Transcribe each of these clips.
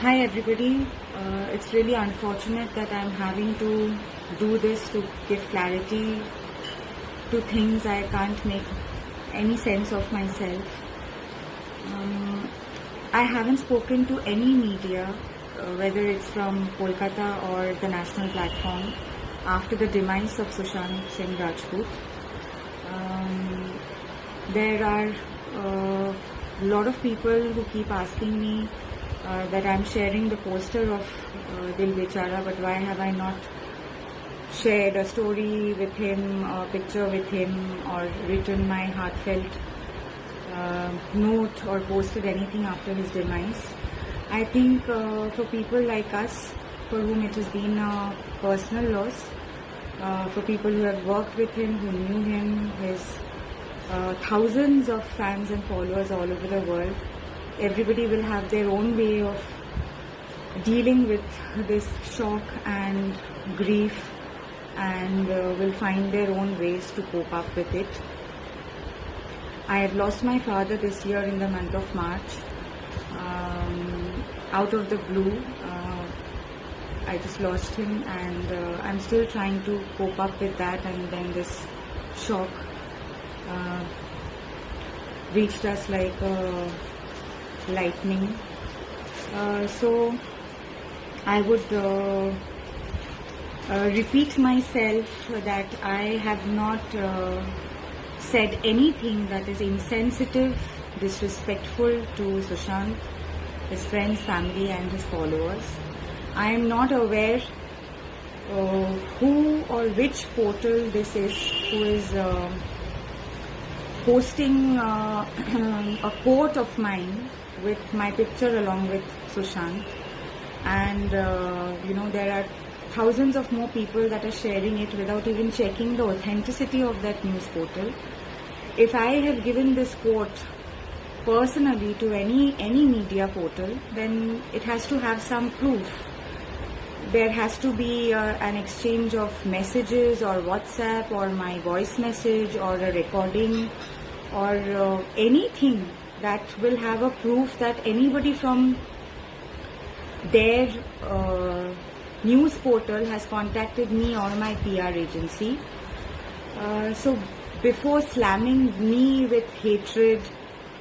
Hi everybody, it's really unfortunate that I'm having to do this to give clarity to things I can't make any sense of myself. I haven't spoken to any media, whether it's from Kolkata or the national platform, after the demise of Sushant Singh Rajput. There are a lot of people who keep asking me that I'm sharing the poster of Dil Bechara, but why have I not shared a story with him, a picture with him, or written my heartfelt note or posted anything after his demise? I think for people like us, for whom it has been a personal loss, for people who have worked with him, who knew him, his thousands of fans and followers all over the world, everybody will have their own way of dealing with this shock and grief, and will find their own ways to cope up with it. I have lost my father this year in the month of March. Out of the blue, I just lost him, and I'm still trying to cope up with that, and then this shock reached us like lightning. So I would repeat myself that I have not said anything that is insensitive, disrespectful to Sushant, his friends, family and his followers. I am not aware who or which portal this is who is posting a quote of mine with my picture along with Sushant, and there are thousands of more people that are sharing it without even checking the authenticity of that news portal. If I have given this quote personally to any media portal, then it has to have some proof. There has to be an exchange of messages or WhatsApp or my voice message or a recording or anything that will have a proof that anybody from their news portal has contacted me or my PR agency. So before slamming me with hatred,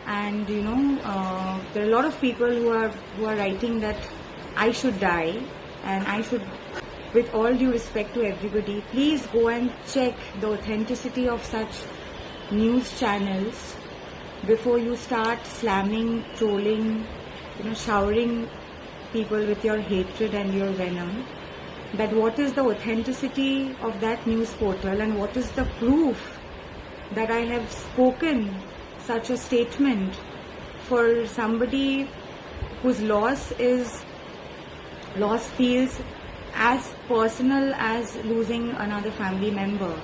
and there are a lot of people who are writing that I should die, and I should, with all due respect to everybody, please go and check the authenticity of such news channels before you start slamming, trolling, showering people with your hatred and your venom. That what is the authenticity of that news portal, and what is the proof that I have spoken such a statement for somebody whose loss feels as personal as losing another family member.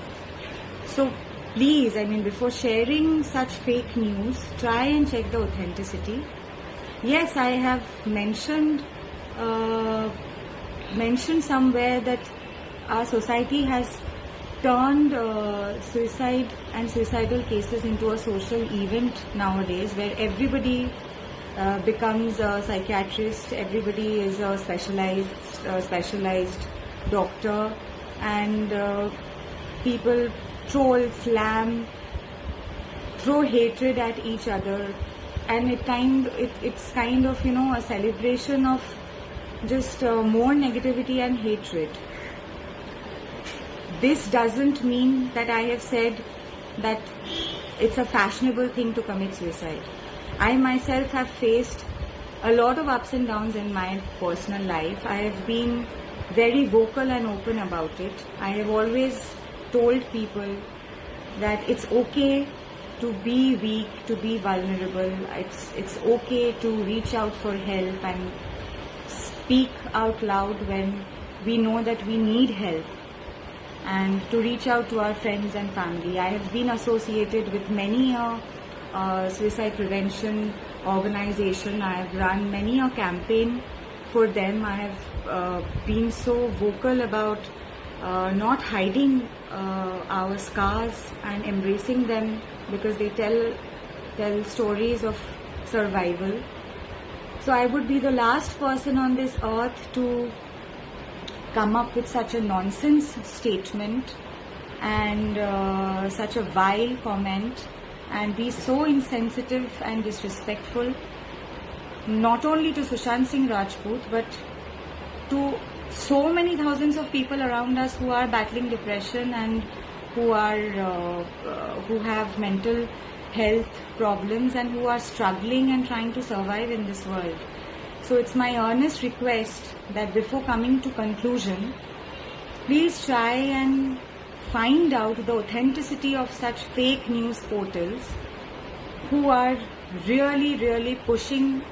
So please, before sharing such fake news, try and check the authenticity. Yes, I have mentioned somewhere that our society has turned suicide and suicidal cases into a social event nowadays, where everybody becomes a psychiatrist, everybody is a specialized doctor, and people troll, slam, throw hatred at each other, and it's kind of a celebration of just more negativity and hatred. This doesn't mean that I have said that it's a fashionable thing to commit suicide. I myself have faced a lot of ups and downs in my personal life. I have been very vocal and open about it. I have always told people that it's okay to be weak, to be vulnerable. It's okay to reach out for help and speak out loud when we know that we need help, and to reach out to our friends and family. I have been associated with many suicide prevention organization. I have run many a campaign for them. I have been so vocal about not hiding our scars and embracing them, because they tell stories of survival. So I would be the last person on this earth to come up with such a nonsense statement and such a vile comment and be so insensitive and disrespectful, not only to Sushant Singh Rajput but to so many thousands of people around us who are battling depression and who have mental health problems and who are struggling and trying to survive in this world. So it's my earnest request that before coming to conclusion, please try and find out the authenticity of such fake news portals who are really pushing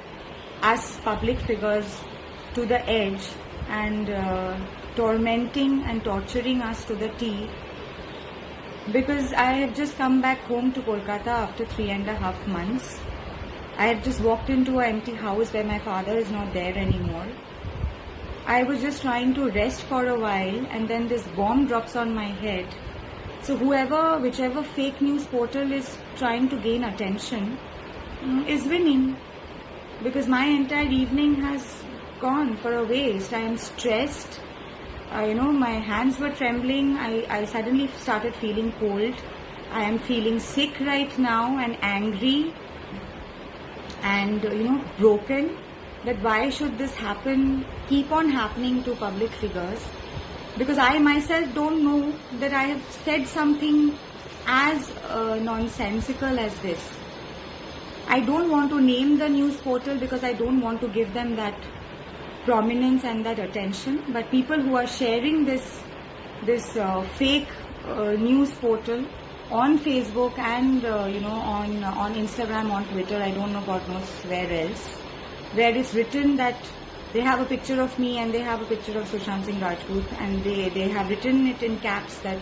us public figures to the edge and tormenting and torturing us to the T. Because I have just come back home to Kolkata after 3.5 months. I have just walked into an empty house where my father is not there anymore. I was just trying to rest for a while and then this bomb drops on my head. So whichever fake news portal is trying to gain attention is winning. Because my entire evening has gone for a waste. I am stressed. My hands were trembling. I suddenly started feeling cold. I am feeling sick right now and angry and broken. That why should this keep on happening to public figures? Because I myself don't know that I have said something as nonsensical as this. I don't want to name the news portal because I don't want to give them that prominence and that attention, but people who are sharing this fake news portal on Facebook and on Instagram, on Twitter, I don't know God knows where else, where it's written that they have a picture of me and they have a picture of Sushant Singh Rajput and they have written it in caps that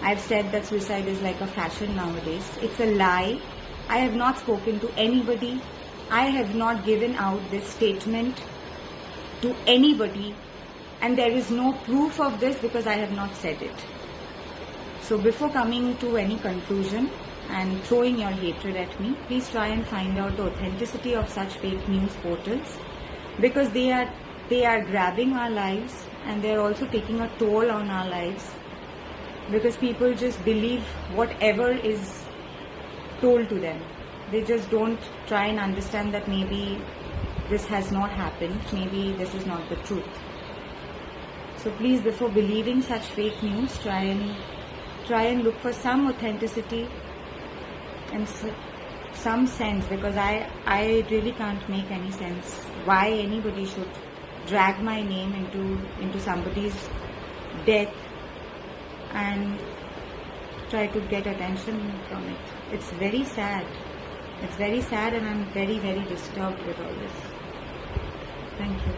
I've said that suicide is like a fashion nowadays. It's a lie. I have not spoken to anybody. I have not given out this statement to anybody, and there is no proof of this because I have not said it. So before coming to any conclusion and throwing your hatred at me, please try and find out the authenticity of such fake news portals, because they are grabbing our lives and they are also taking a toll on our lives, because people just believe whatever is told to them. They just don't try and understand that maybe this has not happened, maybe this is not the truth. So please, before believing such fake news, try and look for some authenticity and some sense, because I really can't make any sense why anybody should drag my name into somebody's death and try to get attention from it. It's very sad. It's very sad and I'm very disturbed with all this. Thank you.